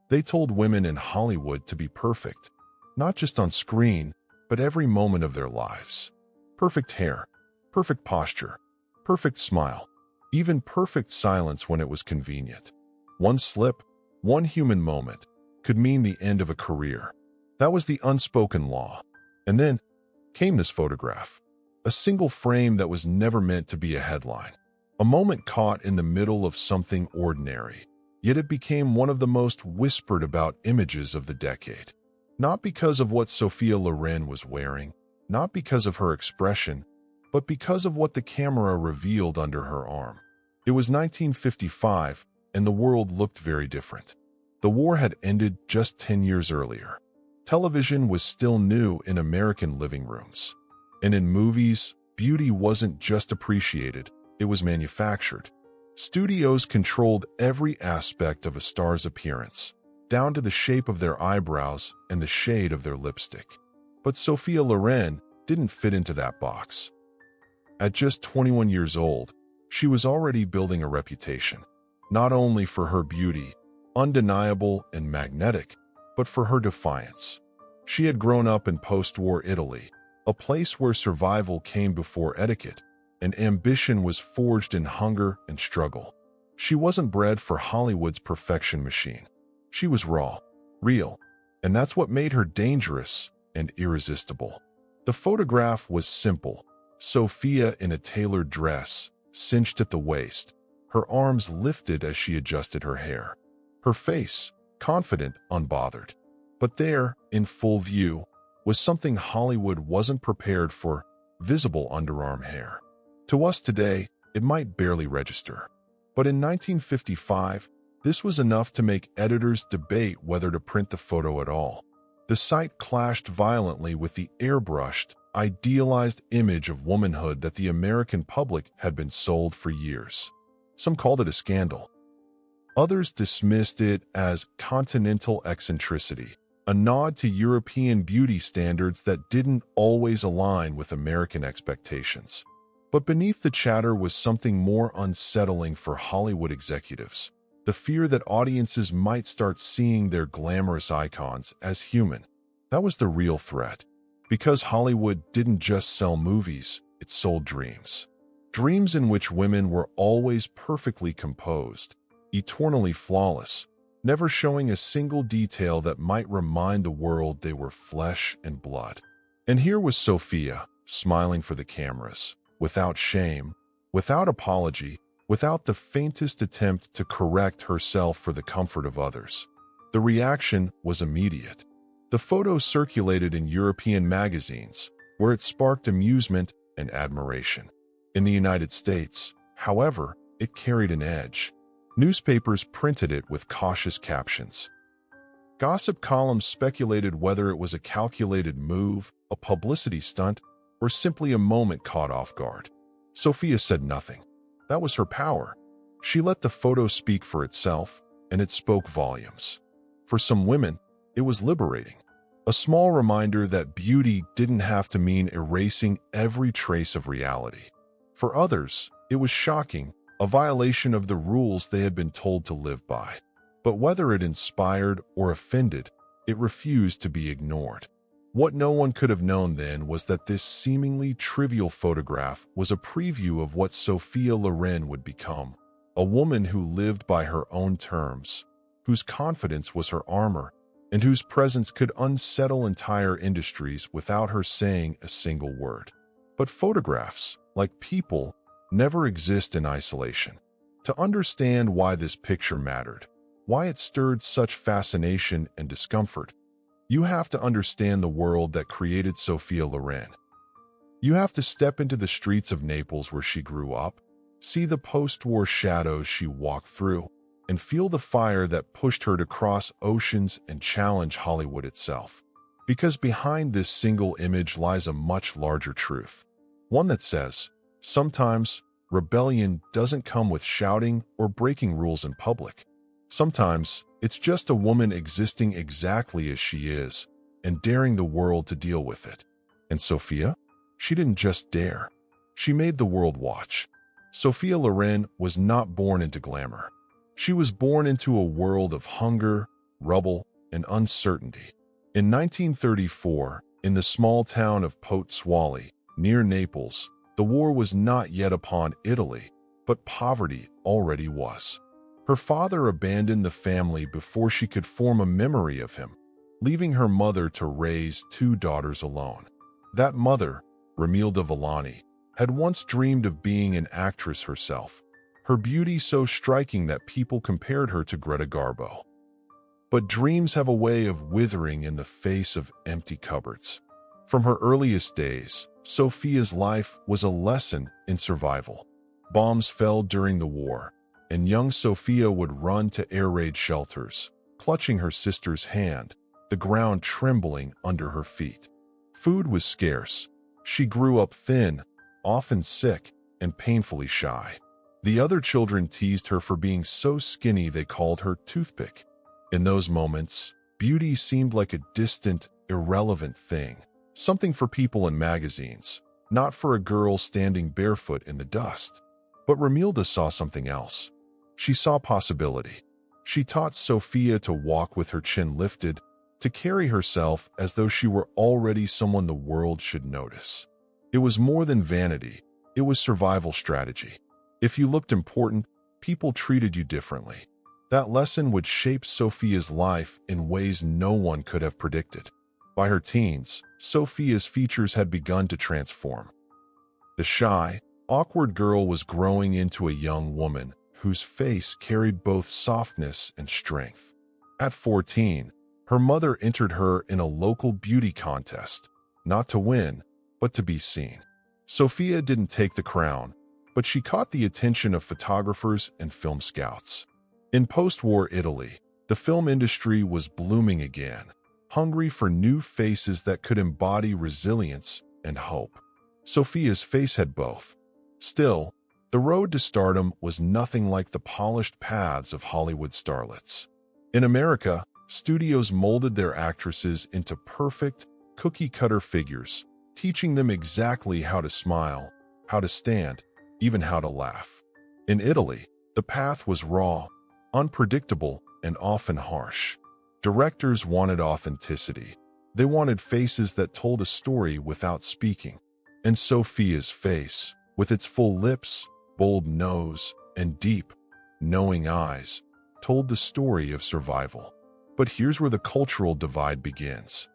They told women in Hollywood to be perfect, not just on screen, but every moment of their lives. Perfect hair, perfect posture, perfect smile, even perfect silence when it was convenient. One slip, one human moment, could mean the end of a career. That was the unspoken law. And then came this photograph. A single frame that was never meant to be a headline. A moment caught in the middle of something ordinary. Yet it became one of the most whispered about images of the decade. Not because of what Sophia Loren was wearing, not because of her expression, but because of what the camera revealed under her arm. It was 1955, and the world looked very different. The war had ended just 10 years earlier. Television was still new in American living rooms. And in movies, beauty wasn't just appreciated, it was manufactured. Studios controlled every aspect of a star's appearance, down to the shape of their eyebrows and the shade of their lipstick. But Sophia Loren didn't fit into that box. At just 21 years old, she was already building a reputation, not only for her beauty, undeniable and magnetic, but for her defiance. She had grown up in post-war Italy, a place where survival came before etiquette, and ambition was forged in hunger and struggle. She wasn't bred for Hollywood's perfection machine. She was raw, real, and that's what made her dangerous and irresistible. The photograph was simple. Sophia in a tailored dress, cinched at the waist, her arms lifted as she adjusted her hair. Her face, confident, unbothered. But there, in full view, was something Hollywood wasn't prepared for: visible underarm hair. To us today, it might barely register. But in 1955, this was enough to make editors debate whether to print the photo at all. The sight clashed violently with the airbrushed, idealized image of womanhood that the American public had been sold for years. Some called it a scandal. Others dismissed it as continental eccentricity, a nod to European beauty standards that didn't always align with American expectations. But beneath the chatter was something more unsettling for Hollywood executives: the fear that audiences might start seeing their glamorous icons as human. That was the real threat. Because Hollywood didn't just sell movies, it sold dreams. Dreams in which women were always perfectly composed, eternally flawless, never showing a single detail that might remind the world they were flesh and blood. And here was Sophia, smiling for the cameras, without shame, without apology, without the faintest attempt to correct herself for the comfort of others. The reaction was immediate. The photo circulated in European magazines, where it sparked amusement and admiration. In the United States, however, it carried an edge. Newspapers printed it with cautious captions. Gossip columns speculated whether it was a calculated move, a publicity stunt, or simply a moment caught off guard. Sophia said nothing. That was her power. She let the photo speak for itself, and it spoke volumes. For some women, it was liberating. A small reminder that beauty didn't have to mean erasing every trace of reality. For others, it was shocking, a violation of the rules they had been told to live by. But whether it inspired or offended, it refused to be ignored. What no one could have known then was that this seemingly trivial photograph was a preview of what Sophia Loren would become: a woman who lived by her own terms, whose confidence was her armor, and whose presence could unsettle entire industries without her saying a single word. But photographs, like people, never exist in isolation. To understand why this picture mattered, why it stirred such fascination and discomfort, you have to understand the world that created Sophia Loren. You have to step into the streets of Naples where she grew up, see the post-war shadows she walked through, and feel the fire that pushed her to cross oceans and challenge Hollywood itself. Because behind this single image lies a much larger truth. One that says, sometimes rebellion doesn't come with shouting or breaking rules in public. Sometimes it's just a woman existing exactly as she is and daring the world to deal with it. And Sophia? She didn't just dare. She made the world watch. Sophia Loren was not born into glamour. She was born into a world of hunger, rubble, and uncertainty. In 1934, in the small town of Pozzuoli, near Naples, the war was not yet upon Italy, but poverty already was. Her father abandoned the family before she could form a memory of him, leaving her mother to raise two daughters alone. That mother, Romilda Villani, had once dreamed of being an actress herself, her beauty so striking that people compared her to Greta Garbo. But dreams have a way of withering in the face of empty cupboards. From her earliest days, Sophia's life was a lesson in survival. Bombs fell during the war, and young Sophia would run to air raid shelters, clutching her sister's hand, the ground trembling under her feet. Food was scarce. She grew up thin, often sick, and painfully shy. The other children teased her for being so skinny they called her Toothpick. In those moments, beauty seemed like a distant, irrelevant thing, something for people in magazines, not for a girl standing barefoot in the dust. But Romilda saw something else. She saw possibility. She taught Sophia to walk with her chin lifted, to carry herself as though she were already someone the world should notice. It was more than vanity, it was survival strategy. If you looked important, people treated you differently. That lesson would shape Sophia's life in ways no one could have predicted. By her teens, Sophia's features had begun to transform. The shy, awkward girl was growing into a young woman whose face carried both softness and strength. At 14, her mother entered her in a local beauty contest, not to win, but to be seen. Sophia didn't take the crown, but she caught the attention of photographers and film scouts. In post-war Italy, the film industry was blooming again, hungry for new faces that could embody resilience and hope. Sophia's face had both. Still, the road to stardom was nothing like the polished paths of Hollywood starlets. In America, studios molded their actresses into perfect, cookie-cutter figures, teaching them exactly how to smile, how to stand, even how to laugh. In Italy, the path was raw, unpredictable, and often harsh. Directors wanted authenticity. They wanted faces that told a story without speaking. And Sophia's face, with its full lips, bold nose, and deep, knowing eyes, told the story of survival. But here's where the cultural divide begins.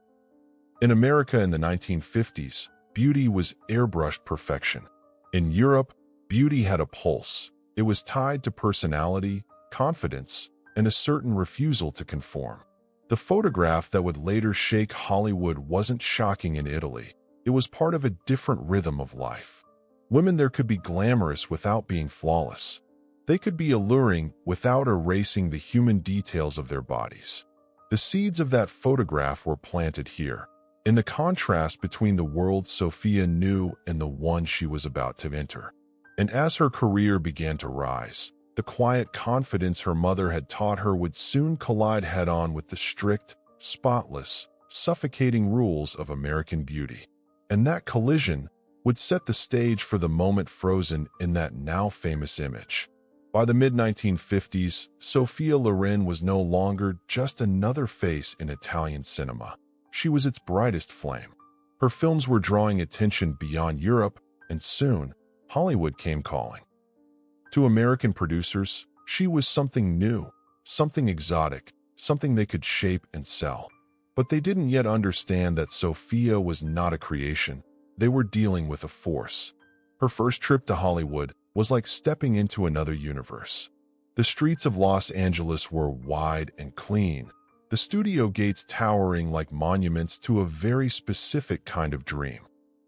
In America in the 1950s, beauty was airbrushed perfection. In Europe, beauty had a pulse. It was tied to personality, confidence, and a certain refusal to conform. The photograph that would later shake Hollywood wasn't shocking in Italy. It was part of a different rhythm of life. Women there could be glamorous without being flawless. They could be alluring without erasing the human details of their bodies. The seeds of that photograph were planted here, in the contrast between the world Sophia knew and the one she was about to enter. And as her career began to rise, the quiet confidence her mother had taught her would soon collide head-on with the strict, spotless, suffocating rules of American beauty. And that collision would set the stage for the moment frozen in that now famous image. By the mid-1950s, Sophia Loren was no longer just another face in Italian cinema. She was its brightest flame. Her films were drawing attention beyond Europe, and soon, Hollywood came calling. To American producers, she was something new, something exotic, something they could shape and sell. But they didn't yet understand that Sophia was not a creation. They were dealing with a force. Her first trip to Hollywood was like stepping into another universe. The streets of Los Angeles were wide and clean, the studio gates towering like monuments to a very specific kind of dream.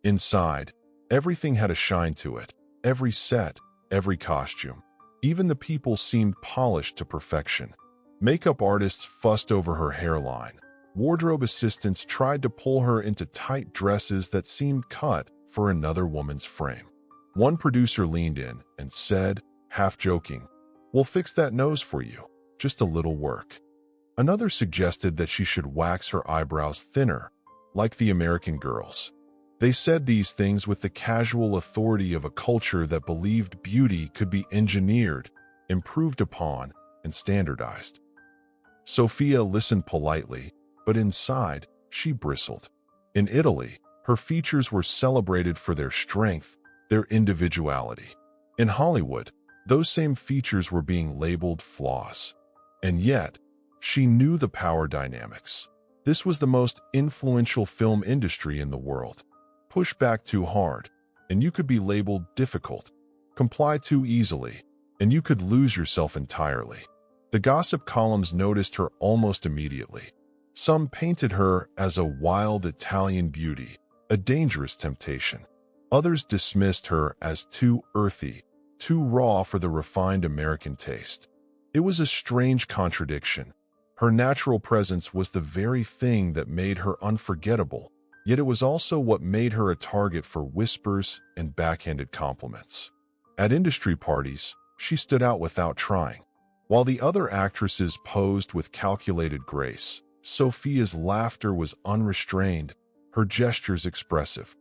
Inside, everything had a shine to it, every set, every costume. Even the people seemed polished to perfection. Makeup artists fussed over her hairline. Wardrobe assistants tried to pull her into tight dresses that seemed cut for another woman's frame. One producer leaned in and said, half joking, "We'll fix that nose for you, just a little work." Another suggested that she should wax her eyebrows thinner, like the American girls. They said these things with the casual authority of a culture that believed beauty could be engineered, improved upon, and standardized. Sophia listened politely, but inside, she bristled. In Italy, her features were celebrated for their strength, their individuality. In Hollywood, those same features were being labeled flaws. And yet, she knew the power dynamics. This was the most influential film industry in the world. Push back too hard, and you could be labeled difficult. Comply too easily, and you could lose yourself entirely. The gossip columns noticed her almost immediately. Some painted her as a wild Italian beauty, a dangerous temptation. Others dismissed her as too earthy, too raw for the refined American taste. It was a strange contradiction. Her natural presence was the very thing that made her unforgettable, yet it was also what made her a target for whispers and backhanded compliments. At industry parties, she stood out without trying. While the other actresses posed with calculated grace, Sophia's laughter was unrestrained, her gestures expressive.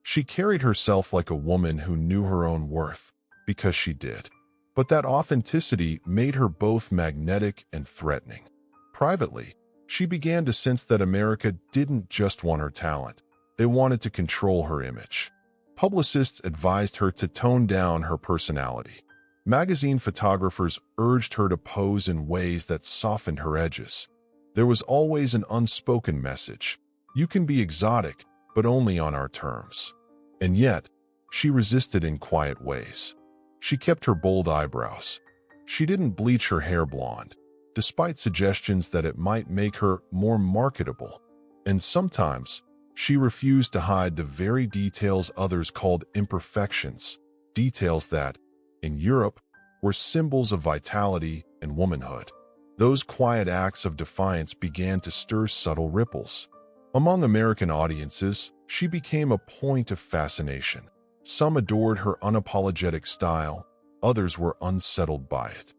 She carried herself like a woman who knew her own worth, because she did. But that authenticity made her both magnetic and threatening. Privately, she began to sense that America didn't just want her talent, they wanted to control her image. Publicists advised her to tone down her personality. Magazine photographers urged her to pose in ways that softened her edges. There was always an unspoken message. You can be exotic, but only on our terms. And yet, she resisted in quiet ways. She kept her bold eyebrows. She didn't bleach her hair blonde, despite suggestions that it might make her more marketable. And sometimes, she refused to hide the very details others called imperfections, details that, in Europe, were symbols of vitality and womanhood. Those quiet acts of defiance began to stir subtle ripples. Among American audiences, she became a point of fascination. Some adored her unapologetic style, others were unsettled by it.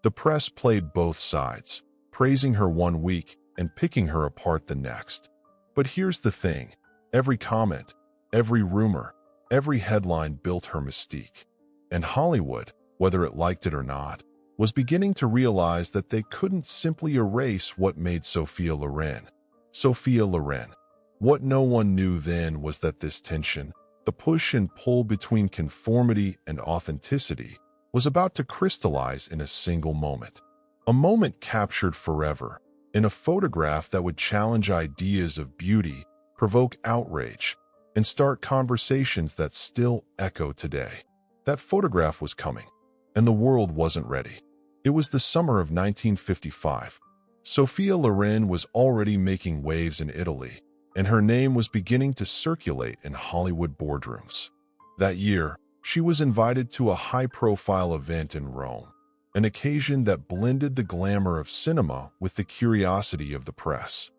The press played both sides, praising her one week and picking her apart the next. But here's the thing, every comment, every rumor, every headline built her mystique. And Hollywood, whether it liked it or not, was beginning to realize that they couldn't simply erase what made Sophia Loren. Sophia Loren. What no one knew then was that this tension, the push and pull between conformity and authenticity, was about to crystallize in a single moment. A moment captured forever, in a photograph that would challenge ideas of beauty, provoke outrage, and start conversations that still echo today. That photograph was coming, and the world wasn't ready. It was the summer of 1955. Sophia Loren was already making waves in Italy, and her name was beginning to circulate in Hollywood boardrooms. That year, she was invited to a high-profile event in Rome, an occasion that blended the glamour of cinema with the curiosity of the press.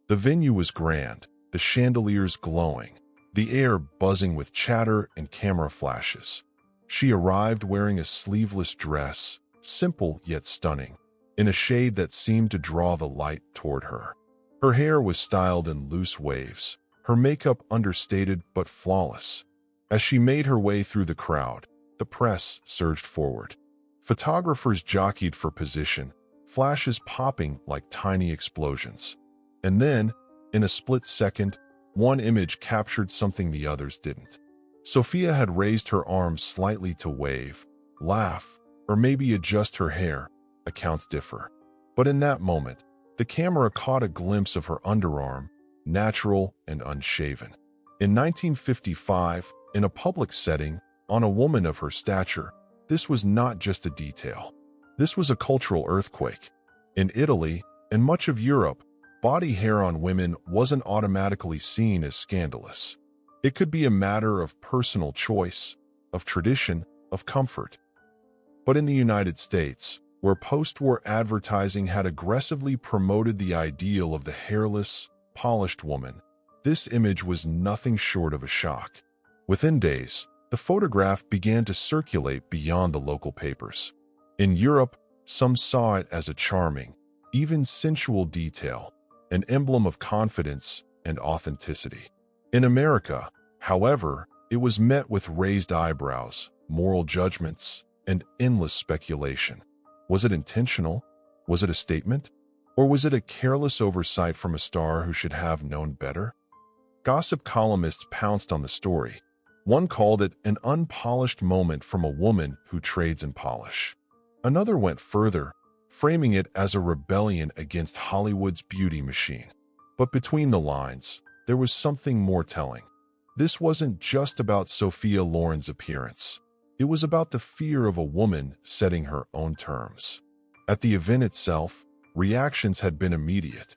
The venue was grand, the chandeliers glowing, the air buzzing with chatter and camera flashes. She arrived wearing a sleeveless dress, simple yet stunning, in a shade that seemed to draw the light toward her. Her hair was styled in loose waves, her makeup understated but flawless. As she made her way through the crowd, the press surged forward. Photographers jockeyed for position, flashes popping like tiny explosions. And then, in a split second, one image captured something the others didn't. Sophia had raised her arms slightly to wave, laugh, or maybe adjust her hair. Accounts differ. But in that moment, the camera caught a glimpse of her underarm, natural and unshaven. In 1955, in a public setting, on a woman of her stature, this was not just a detail. This was a cultural earthquake. In Italy, and much of Europe, body hair on women wasn't automatically seen as scandalous. It could be a matter of personal choice, of tradition, of comfort. But in the United States, where post-war advertising had aggressively promoted the ideal of the hairless, polished woman, this image was nothing short of a shock. Within days, the photograph began to circulate beyond the local papers. In Europe, some saw it as a charming, even sensual detail, an emblem of confidence and authenticity. In America, however, it was met with raised eyebrows, moral judgments, and endless speculation. Was it intentional? Was it a statement? Or was it a careless oversight from a star who should have known better? Gossip columnists pounced on the story. One called it an unpolished moment from a woman who trades in polish. Another went further, framing it as a rebellion against Hollywood's beauty machine. But between the lines, there was something more telling. This wasn't just about Sophia Loren's appearance. It was about the fear of a woman setting her own terms. At the event itself, reactions had been immediate.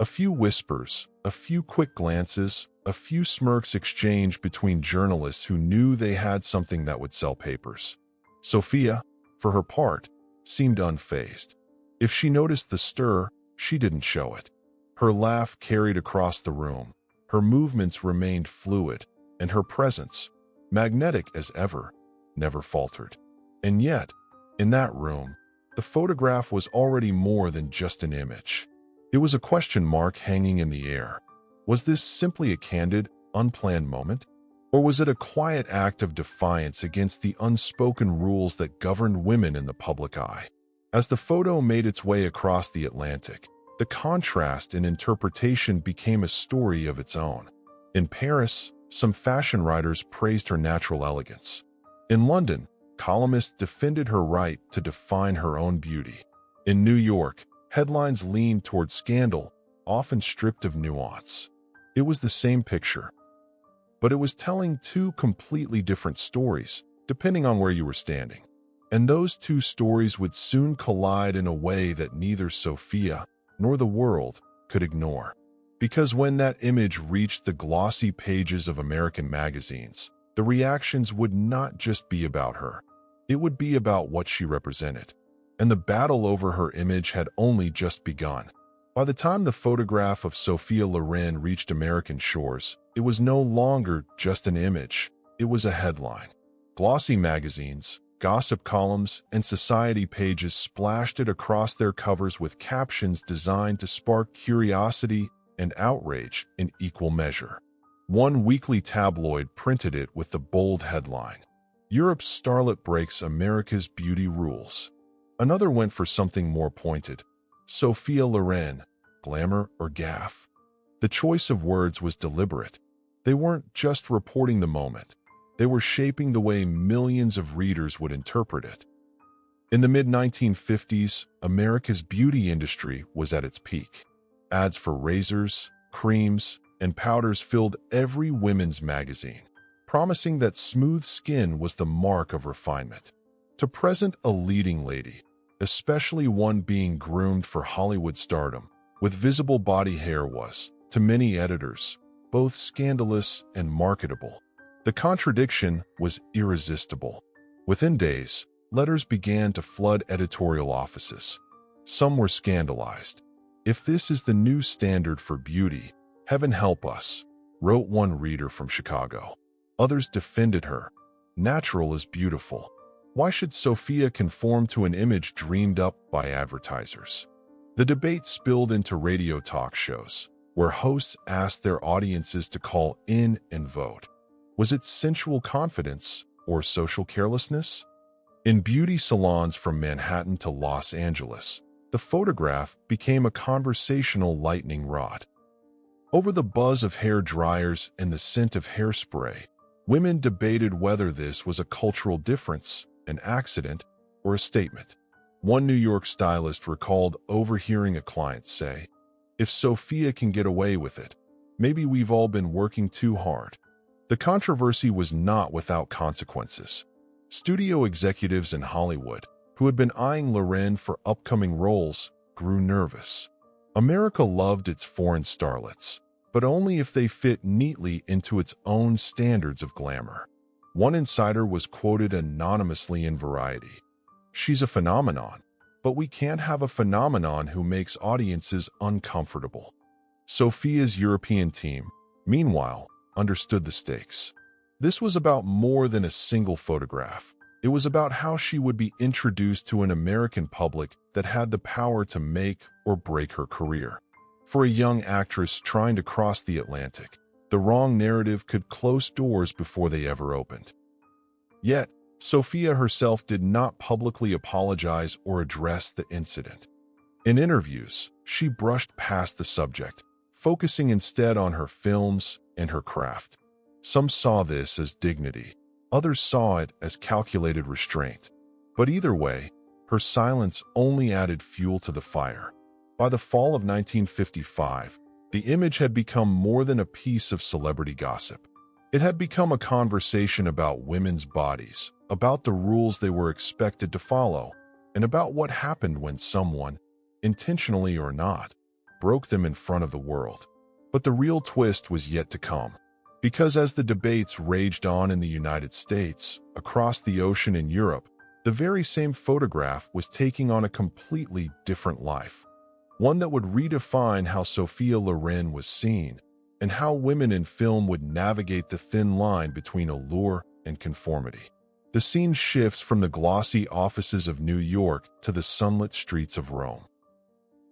A few whispers, a few quick glances, a few smirks exchanged between journalists who knew they had something that would sell papers. Sophia, for her part, seemed unfazed. If she noticed the stir, she didn't show it. Her laugh carried across the room, her movements remained fluid, and her presence, magnetic as ever, never faltered. And yet, in that room, the photograph was already more than just an image. It was a question mark hanging in the air. Was this simply a candid, unplanned moment? Or was it a quiet act of defiance against the unspoken rules that governed women in the public eye? As the photo made its way across the Atlantic, the contrast in interpretation became a story of its own. In Paris, some fashion writers praised her natural elegance. In London, columnists defended her right to define her own beauty. In New York, headlines leaned toward scandal, often stripped of nuance. It was the same picture, but it was telling two completely different stories, depending on where you were standing. And those two stories would soon collide in a way that neither Sophia nor the world could ignore. Because when that image reached the glossy pages of American magazines, the reactions would not just be about her. It would be about what she represented. And the battle over her image had only just begun. By the time the photograph of Sophia Loren reached American shores, it was no longer just an image. It was a headline. Glossy magazines, gossip columns, and society pages splashed it across their covers with captions designed to spark curiosity and outrage in equal measure. One weekly tabloid printed it with the bold headline, "Europe's starlet breaks America's beauty rules." Another went for something more pointed, "Sophia Loren, glamour or gaffe?" The choice of words was deliberate. They weren't just reporting the moment. They were shaping the way millions of readers would interpret it. In the mid-1950s, America's beauty industry was at its peak. Ads for razors, creams, and powders filled every women's magazine, promising that smooth skin was the mark of refinement. To present a leading lady, especially one being groomed for Hollywood stardom, with visible body hair was, to many editors, both scandalous and marketable. The contradiction was irresistible. Within days, letters began to flood editorial offices. Some were scandalized. "If this is the new standard for beauty, heaven help us," wrote one reader from Chicago. Others defended her. "Natural is beautiful. Why should Sophia conform to an image dreamed up by advertisers?" The debate spilled into radio talk shows, where hosts asked their audiences to call in and vote. Was it sensual confidence or social carelessness? In beauty salons from Manhattan to Los Angeles, the photograph became a conversational lightning rod. Over the buzz of hair dryers and the scent of hairspray, women debated whether this was a cultural difference, an accident, or a statement. One New York stylist recalled overhearing a client say, "If Sophia can get away with it, maybe we've all been working too hard." The controversy was not without consequences. Studio executives in Hollywood, who had been eyeing Loren for upcoming roles, grew nervous. America loved its foreign starlets, but only if they fit neatly into its own standards of glamour. One insider was quoted anonymously in Variety. "She's a phenomenon, but we can't have a phenomenon who makes audiences uncomfortable." Sophia's European team, meanwhile, understood the stakes. This was about more than a single photograph. It was about how she would be introduced to an American public that had the power to make or break her career. For a young actress trying to cross the Atlantic, the wrong narrative could close doors before they ever opened. Yet, Sophia herself did not publicly apologize or address the incident. In interviews, she brushed past the subject, focusing instead on her films and her craft. Some saw this as dignity, others saw it as calculated restraint. But either way, her silence only added fuel to the fire. By the fall of 1955, the image had become more than a piece of celebrity gossip. It had become a conversation about women's bodies, about the rules they were expected to follow, and about what happened when someone, intentionally or not, broke them in front of the world. But the real twist was yet to come. Because as the debates raged on in the United States, across the ocean in Europe, the very same photograph was taking on a completely different life. One that would redefine how Sophia Loren was seen, and how women in film would navigate the thin line between allure and conformity. The scene shifts from the glossy offices of New York to the sunlit streets of Rome.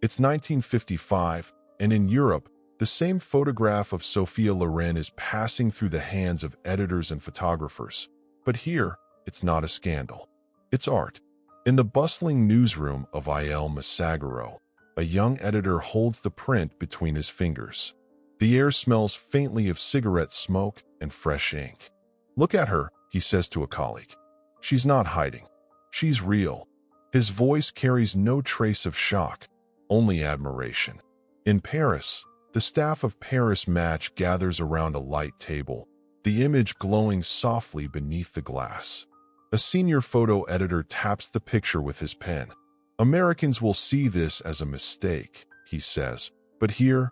It's 1955, and in Europe, the same photograph of Sophia Loren is passing through the hands of editors and photographers. But here, it's not a scandal. It's art. In the bustling newsroom of Il Messaggero, a young editor holds the print between his fingers. The air smells faintly of cigarette smoke and fresh ink. "Look at her," he says to a colleague. "She's not hiding. She's real." His voice carries no trace of shock, only admiration. In Paris, the staff of Paris Match gathers around a light table, the image glowing softly beneath the glass. A senior photo editor taps the picture with his pen. "Americans will see this as a mistake," he says, "but here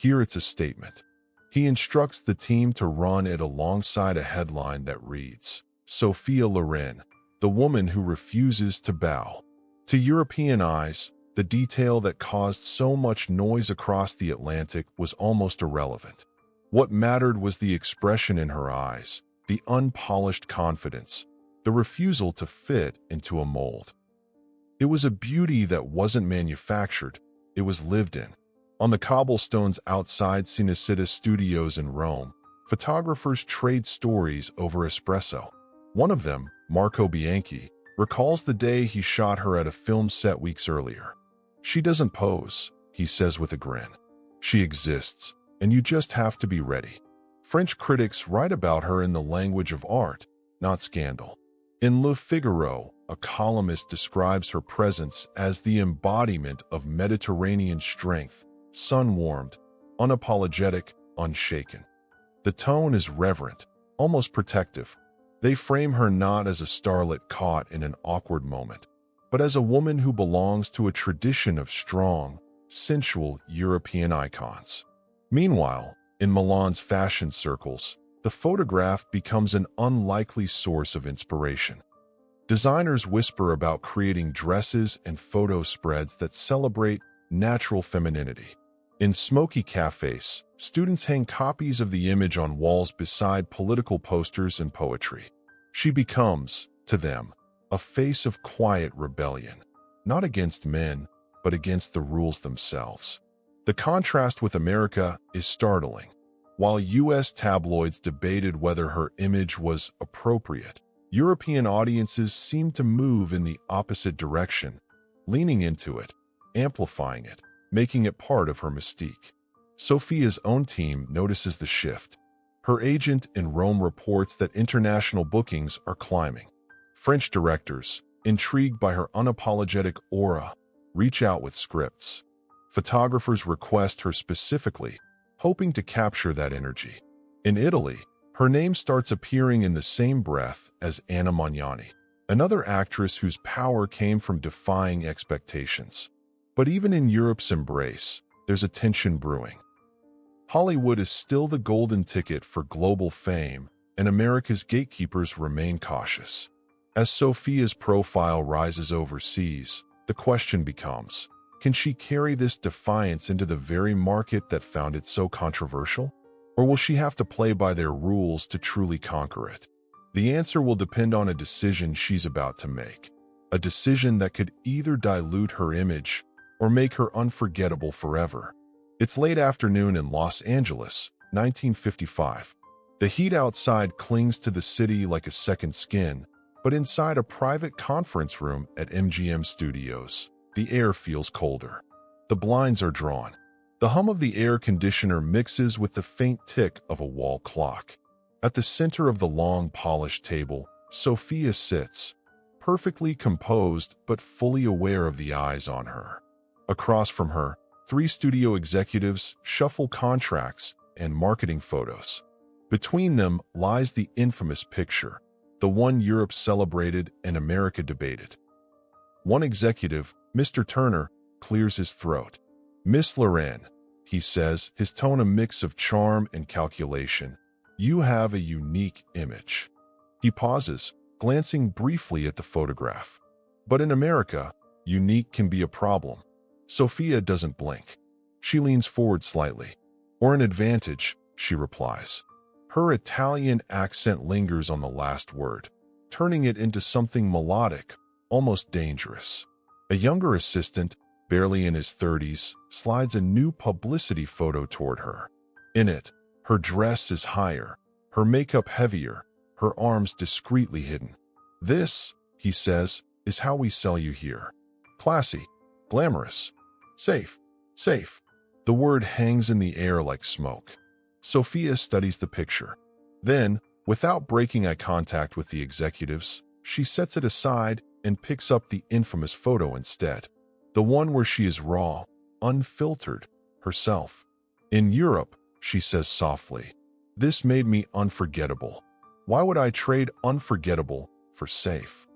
it's a statement." He instructs the team to run it alongside a headline that reads, "Sophia Loren, the woman who refuses to bow." To European eyes, the detail that caused so much noise across the Atlantic was almost irrelevant. What mattered was the expression in her eyes, the unpolished confidence, the refusal to fit into a mold. It was a beauty that wasn't manufactured, it was lived in. On the cobblestones outside Cinecittà Studios in Rome, photographers trade stories over espresso. One of them, Marco Bianchi, recalls the day he shot her at a film set weeks earlier. "She doesn't pose," he says with a grin. "She exists, and you just have to be ready." French critics write about her in the language of art, not scandal. In Le Figaro, a columnist describes her presence as the embodiment of Mediterranean strength, sun-warmed, unapologetic, unshaken. The tone is reverent, almost protective. They frame her not as a starlet caught in an awkward moment, but as a woman who belongs to a tradition of strong, sensual European icons. Meanwhile, in Milan's fashion circles, the photograph becomes an unlikely source of inspiration. Designers whisper about creating dresses and photo spreads that celebrate natural femininity. In smoky cafes, students hang copies of the image on walls beside political posters and poetry. She becomes, to them, a face of quiet rebellion, not against men, but against the rules themselves. The contrast with America is startling. While U.S. tabloids debated whether her image was appropriate, European audiences seemed to move in the opposite direction, leaning into it, amplifying it, making it part of her mystique. Sophia's own team notices the shift. Her agent in Rome reports that international bookings are climbing. French directors, intrigued by her unapologetic aura, reach out with scripts. Photographers request her specifically, hoping to capture that energy. In Italy, her name starts appearing in the same breath as Anna Magnani, another actress whose power came from defying expectations. But even in Europe's embrace, there's a tension brewing. Hollywood is still the golden ticket for global fame, and America's gatekeepers remain cautious. As Sophia's profile rises overseas, the question becomes, can she carry this defiance into the very market that found it so controversial? Or will she have to play by their rules to truly conquer it? The answer will depend on a decision she's about to make. A decision that could either dilute her image or make her unforgettable forever. It's late afternoon in Los Angeles, 1955. The heat outside clings to the city like a second skin, but inside a private conference room at MGM Studios, The air feels colder. The blinds are drawn. The hum of the air conditioner mixes with the faint tick of a wall clock. At the center of the long, polished table, Sophia sits, perfectly composed but fully aware of the eyes on her. Across from her, 3 studio executives shuffle contracts and marketing photos. Between them lies the infamous picture, the one Europe celebrated and America debated. One executive, Mr. Turner, clears his throat. "Miss Loren," he says, his tone a mix of charm and calculation, "you have a unique image." He pauses, glancing briefly at the photograph. But in America, unique can be a problem. Sophia doesn't blink. She leans forward slightly. "Or an advantage," she replies. Her Italian accent lingers on the last word, turning it into something melodic, almost dangerous. A younger assistant, barely in his 30s, slides a new publicity photo toward her. In it, her dress is higher, her makeup heavier, her arms discreetly hidden. "This," he says, "is how we sell you here. Classy, glamorous, safe, safe." The word hangs in the air like smoke. Sophia studies the picture. Then, without breaking eye contact with the executives, she sets it aside and picks up the infamous photo instead. The one where she is raw, unfiltered, herself. "In Europe," she says softly, "this made me unforgettable. Why would I trade unforgettable for safe?"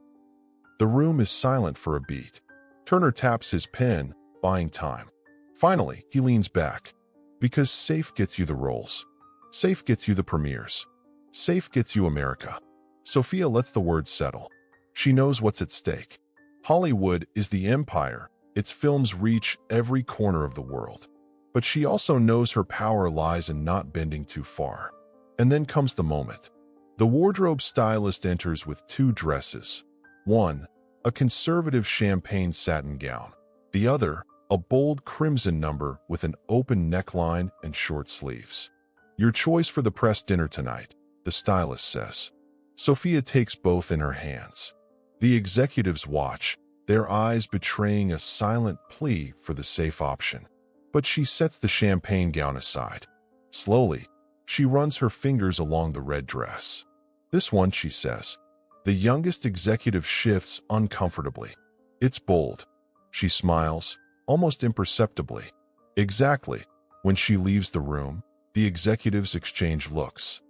The room is silent for a beat. Turner taps his pen, buying time. Finally, he leans back. "Because safe gets you the roles. Safe gets you the premieres. Safe gets you America." Sophia lets the words settle. She knows what's at stake. Hollywood is the empire. Its films reach every corner of the world. But she also knows her power lies in not bending too far. And then comes the moment. The wardrobe stylist enters with 2 dresses. One, a conservative champagne satin gown. The other, a bold crimson number with an open neckline and short sleeves. "Your choice for the press dinner tonight," the stylist says. Sophia takes both in her hands. The executives watch, their eyes betraying a silent plea for the safe option. But she sets the champagne gown aside. Slowly, she runs her fingers along the red dress. "This one," she says. The youngest executive shifts uncomfortably. "It's bold." She smiles, almost imperceptibly. Exactly. When she leaves the room, the executives exchange looks.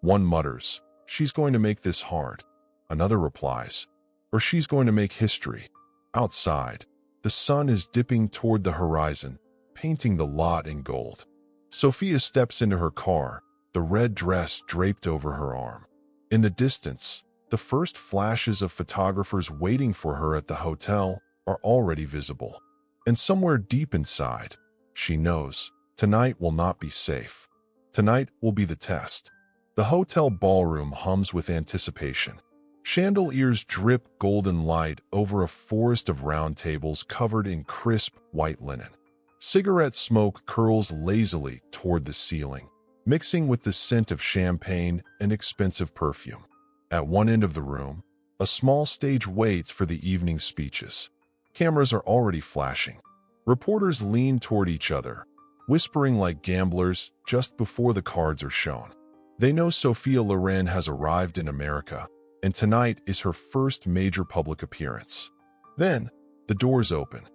One mutters, "She's going to make this hard." Another replies, "Or she's going to make history." Outside, the sun is dipping toward the horizon, painting the lot in gold. Sophia steps into her car, the red dress draped over her arm. In the distance, the first flashes of photographers waiting for her at the hotel are already visible. And somewhere deep inside, she knows, tonight will not be safe. Tonight will be the test. The hotel ballroom hums with anticipation. Chandeliers drip golden light over a forest of round tables covered in crisp white linen. Cigarette smoke curls lazily toward the ceiling, mixing with the scent of champagne and expensive perfume. At one end of the room, a small stage waits for the evening speeches. Cameras are already flashing. Reporters lean toward each other, whispering like gamblers just before the cards are shown. They know Sophia Loren has arrived in America, and tonight is her first major public appearance. Then, the doors open.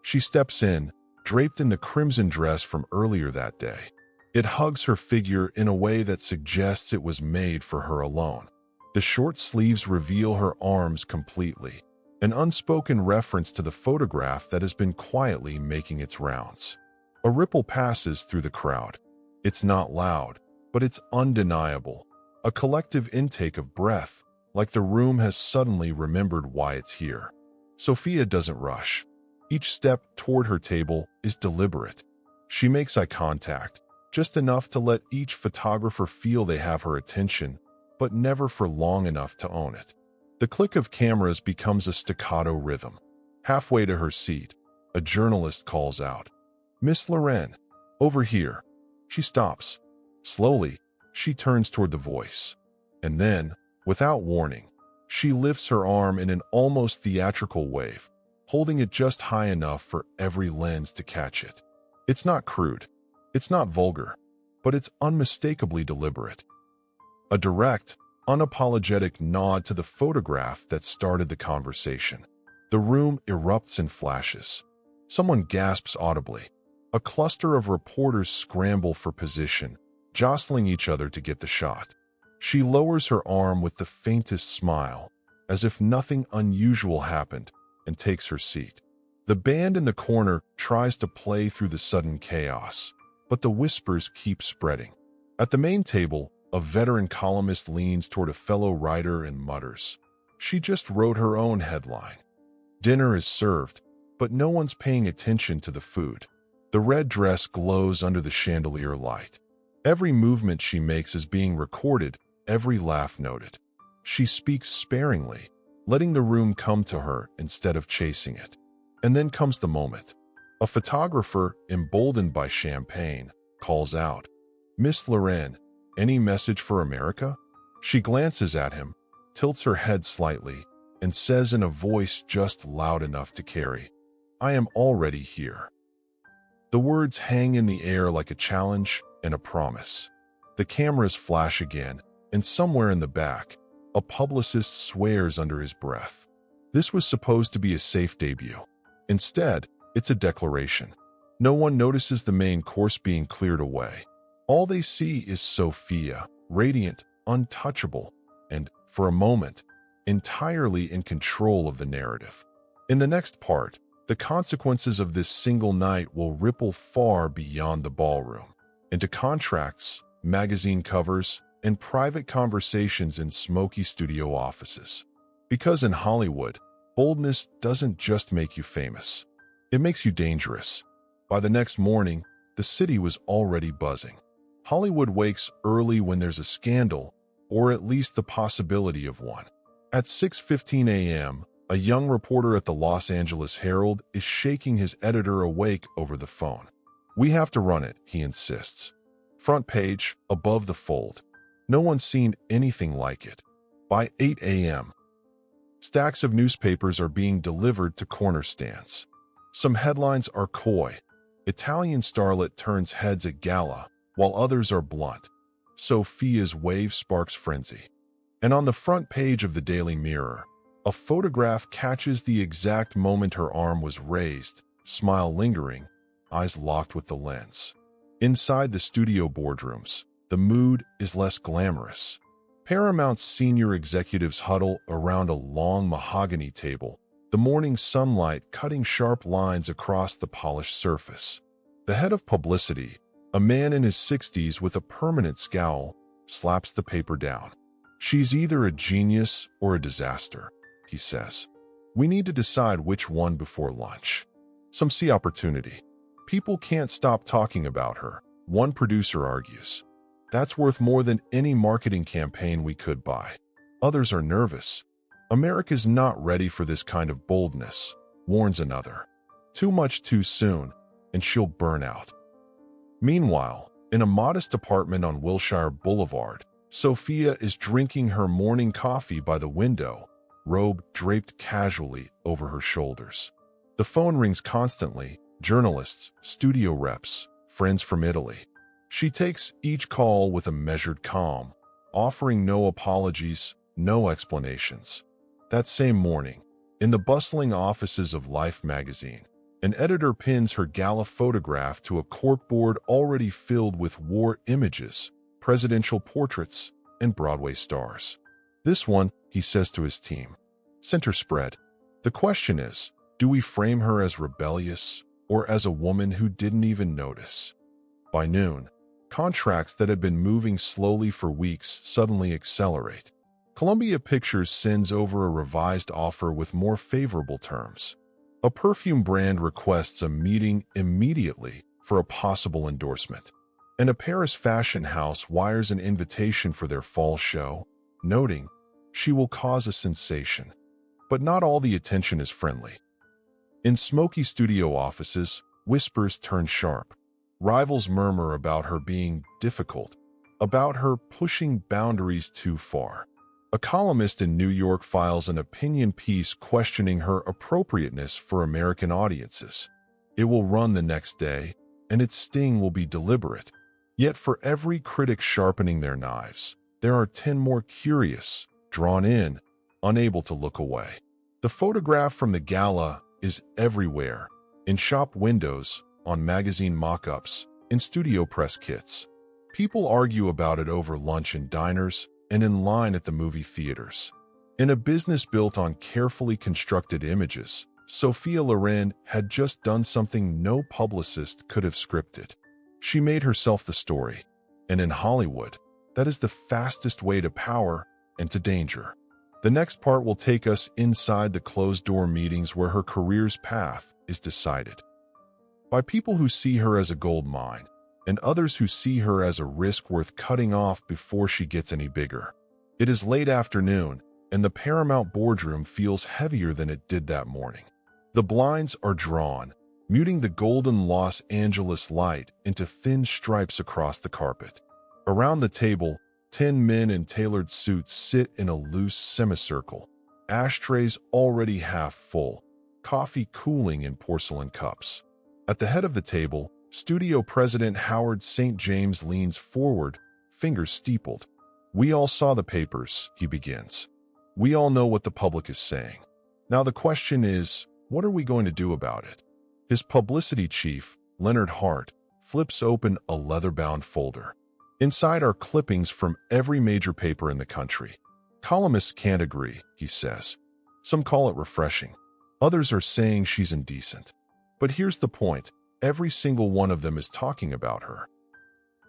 She steps in, draped in the crimson dress from earlier that day. It hugs her figure in a way that suggests it was made for her alone. The short sleeves reveal her arms completely, an unspoken reference to the photograph that has been quietly making its rounds. A ripple passes through the crowd. It's not loud, but it's undeniable. A collective intake of breath, like the room has suddenly remembered why it's here. Sophia doesn't rush. Each step toward her table is deliberate. She makes eye contact, just enough to let each photographer feel they have her attention, but never for long enough to own it. The click of cameras becomes a staccato rhythm. Halfway to her seat, a journalist calls out, "Miss Loren, over here." She stops. Slowly, she turns toward the voice. And then, without warning, she lifts her arm in an almost theatrical wave. holding it just high enough for every lens to catch it. It's not crude. It's not vulgar, but it's unmistakably deliberate. A direct, unapologetic nod to the photograph that started the conversation. The room erupts in flashes. Someone gasps audibly. A cluster of reporters scramble for position, jostling each other to get the shot. She lowers her arm with the faintest smile, as if nothing unusual happened, and takes her seat. The band in the corner tries to play through the sudden chaos, but the whispers keep spreading. At the main table, a veteran columnist leans toward a fellow writer and mutters, "She just wrote her own headline." Dinner is served, but no one's paying attention to the food. The red dress glows under the chandelier light. Every movement she makes is being recorded, every laugh noted. She speaks sparingly, letting the room come to her instead of chasing it. And then comes the moment. A photographer, emboldened by champagne, calls out, "Miss Loren, any message for America?" She glances at him, tilts her head slightly, and says in a voice just loud enough to carry, "I am already here." The words hang in the air like a challenge and a promise. The cameras flash again, and somewhere in the back, a publicist swears under his breath. This was supposed to be a safe debut. Instead, it's a declaration. No one notices the main course being cleared away. All they see is Sophia, radiant, untouchable, and, for a moment, entirely in control of the narrative. In the next part, the consequences of this single night will ripple far beyond the ballroom, into contracts, magazine covers, and private conversations in smoky studio offices. Because in Hollywood, boldness doesn't just make you famous. It makes you dangerous. By the next morning, the city was already buzzing. Hollywood wakes early when there's a scandal, or at least the possibility of one. At 6:15 a.m., a young reporter at the Los Angeles Herald is shaking his editor awake over the phone. "We have to run it," he insists. Front page, above the fold. No one's seen anything like it. By 8 a.m., stacks of newspapers are being delivered to corner stands. Some headlines are coy. Italian starlet turns heads at gala, while others are blunt. Sophia's wave sparks frenzy. And on the front page of the Daily Mirror, a photograph catches the exact moment her arm was raised, smile lingering, eyes locked with the lens. Inside the studio boardrooms, the mood is less glamorous. Paramount's senior executives huddle around a long mahogany table, the morning sunlight cutting sharp lines across the polished surface. The head of publicity, a man in his 60s with a permanent scowl, slaps the paper down. "She's either a genius or a disaster," he says. "We need to decide which one before lunch." Some see opportunity. "People can't stop talking about her," one producer argues. "That's worth more than any marketing campaign we could buy." Others are nervous. "America's not ready for this kind of boldness," warns another. "Too much too soon, and she'll burn out." Meanwhile, in a modest apartment on Wilshire Boulevard, Sophia is drinking her morning coffee by the window, robe draped casually over her shoulders. The phone rings constantly, journalists, studio reps, friends from Italy. She takes each call with a measured calm, offering no apologies, no explanations. That same morning, in the bustling offices of Life magazine, an editor pins her gala photograph to a corkboard already filled with war images, presidential portraits, and Broadway stars. "This one," he says to his team, "center spread. The question is, do we frame her as rebellious or as a woman who didn't even notice?" By noon, contracts that had been moving slowly for weeks suddenly accelerate. Columbia Pictures sends over a revised offer with more favorable terms. A perfume brand requests a meeting immediately for a possible endorsement. And a Paris fashion house wires an invitation for their fall show, noting, "She will cause a sensation." But not all the attention is friendly. In smoky studio offices, whispers turn sharp. Rivals murmur about her being difficult, about her pushing boundaries too far. A columnist in New York files an opinion piece questioning her appropriateness for American audiences. It will run the next day, and its sting will be deliberate. Yet for every critic sharpening their knives, there are 10 more curious, drawn in, unable to look away. The photograph from the gala is everywhere, in shop windows, on magazine mock-ups, in studio press kits. People argue about it over lunch in diners and in line at the movie theaters. In a business built on carefully constructed images, Sophia Loren had just done something no publicist could have scripted. She made herself the story, and in Hollywood, that is the fastest way to power and to danger. The next part will take us inside the closed-door meetings where her career's path is decided. By people who see her as a gold mine, and others who see her as a risk worth cutting off before she gets any bigger. It is late afternoon, and the Paramount boardroom feels heavier than it did that morning. The blinds are drawn, muting the golden Los Angeles light into thin stripes across the carpet. Around the table, 10 men in tailored suits sit in a loose semicircle, ashtrays already half full, coffee cooling in porcelain cups. At the head of the table, studio president Howard St. James leans forward, fingers steepled. "We all saw the papers," he begins. "We all know what the public is saying. Now the question is, what are we going to do about it?" His publicity chief, Leonard Hart, flips open a leather-bound folder. Inside are clippings from every major paper in the country. "Columnists can't agree," he says. "Some call it refreshing. Others are saying she's indecent. But here's the point. Every single one of them is talking about her."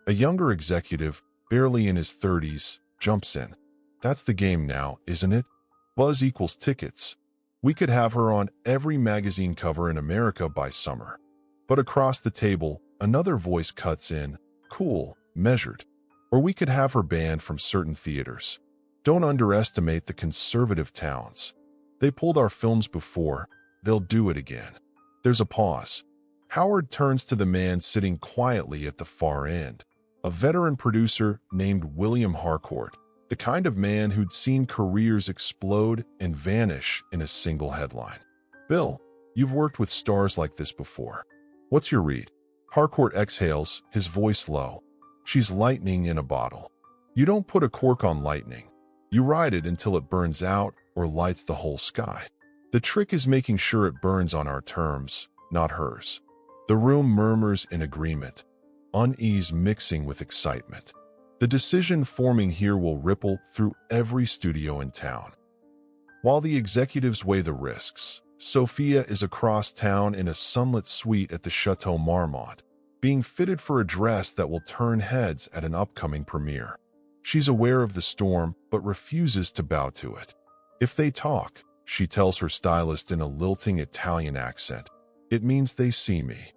A younger executive, barely in his 30s, jumps in. "That's the game now, isn't it? Buzz equals tickets. We could have her on every magazine cover in America by summer." But across the table, another voice cuts in, cool, measured. "Or we could have her banned from certain theaters. Don't underestimate the conservative towns. They pulled our films before. They'll do it again." There's a pause. Howard turns to the man sitting quietly at the far end, a veteran producer named William Harcourt, the kind of man who'd seen careers explode and vanish in a single headline. "Bill, you've worked with stars like this before. What's your read?" Harcourt exhales, his voice low. "She's lightning in a bottle. You don't put a cork on lightning. You ride it until it burns out or lights the whole sky. The trick is making sure it burns on our terms, not hers." The room murmurs in agreement, unease mixing with excitement. The decision forming here will ripple through every studio in town. While the executives weigh the risks, Sophia is across town in a sunlit suite at the Chateau Marmont, being fitted for a dress that will turn heads at an upcoming premiere. She's aware of the storm, but refuses to bow to it. "If they talk," she tells her stylist in a lilting Italian accent, "it means they see me."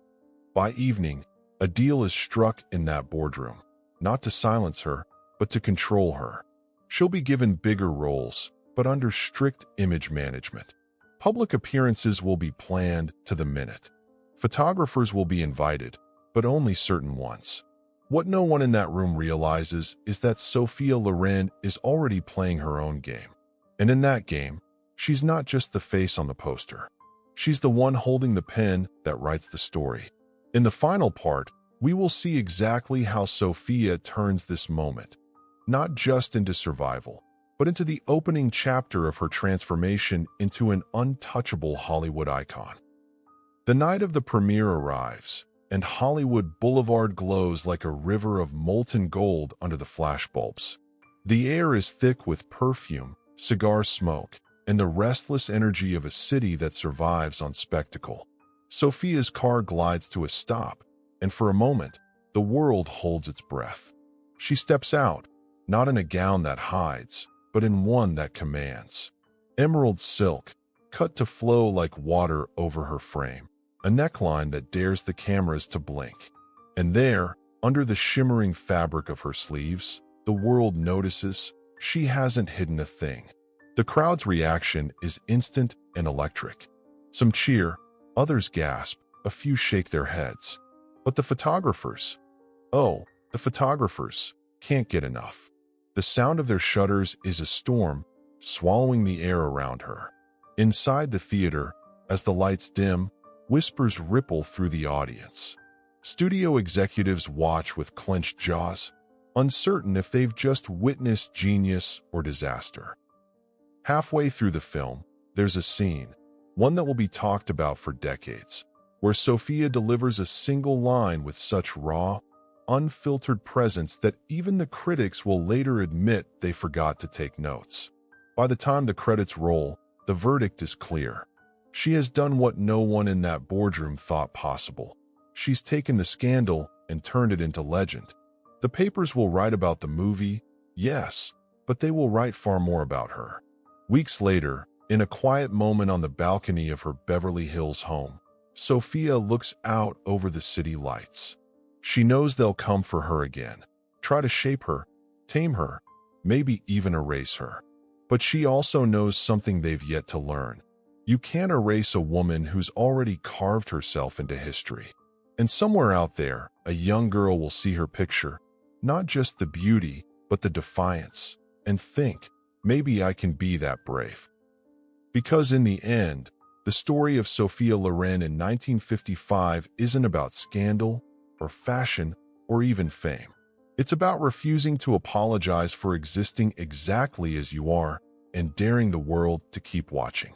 By evening, a deal is struck in that boardroom, not to silence her, but to control her. She'll be given bigger roles, but under strict image management. Public appearances will be planned to the minute. Photographers will be invited, but only certain ones. What no one in that room realizes is that Sophia Loren is already playing her own game. And in that game, she's not just the face on the poster. She's the one holding the pen that writes the story. In the final part, we will see exactly how Sophia turns this moment, not just into survival, but into the opening chapter of her transformation into an untouchable Hollywood icon. The night of the premiere arrives, and Hollywood Boulevard glows like a river of molten gold under the flashbulbs. The air is thick with perfume, cigar smoke, and the restless energy of a city that survives on spectacle. Sophia's car glides to a stop, and for a moment, the world holds its breath. She steps out, not in a gown that hides, but in one that commands. Emerald silk, cut to flow like water over her frame, a neckline that dares the cameras to blink. And there, under the shimmering fabric of her sleeves, the world notices she hasn't hidden a thing. The crowd's reaction is instant and electric. Some cheer, others gasp, a few shake their heads. But the photographers, oh, the photographers, can't get enough. The sound of their shutters is a storm, swallowing the air around her. Inside the theater, as the lights dim, whispers ripple through the audience. Studio executives watch with clenched jaws, uncertain if they've just witnessed genius or disaster. Halfway through the film, there's a scene, one that will be talked about for decades, where Sophia delivers a single line with such raw, unfiltered presence that even the critics will later admit they forgot to take notes. By the time the credits roll, the verdict is clear. She has done what no one in that boardroom thought possible. She's taken the scandal and turned it into legend. The papers will write about the movie, yes, but they will write far more about her. Weeks later, in a quiet moment on the balcony of her Beverly Hills home, Sophia looks out over the city lights. She knows they'll come for her again, try to shape her, tame her, maybe even erase her. But she also knows something they've yet to learn. You can't erase a woman who's already carved herself into history. And somewhere out there, a young girl will see her picture, not just the beauty, but the defiance, and think, maybe I can be that brave. Because in the end, the story of Sophia Loren in 1955 isn't about scandal, or fashion, or even fame. It's about refusing to apologize for existing exactly as you are and daring the world to keep watching.